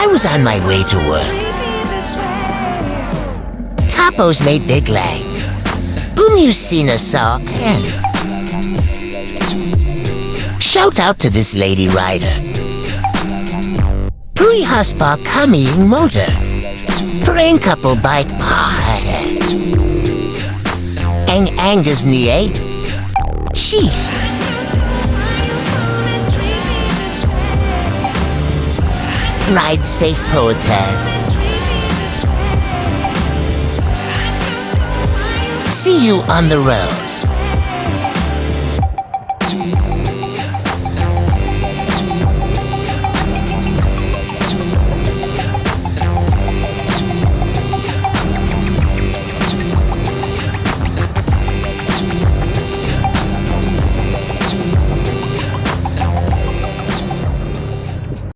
I was on my way to work. Topos made big leg. Boom you seen a saw pen. Shout out to this lady rider. Puri haspa coming motor. Brain couple bike pie. Angus ni 8. Sheesh. Ride safe poetan. See you on the road.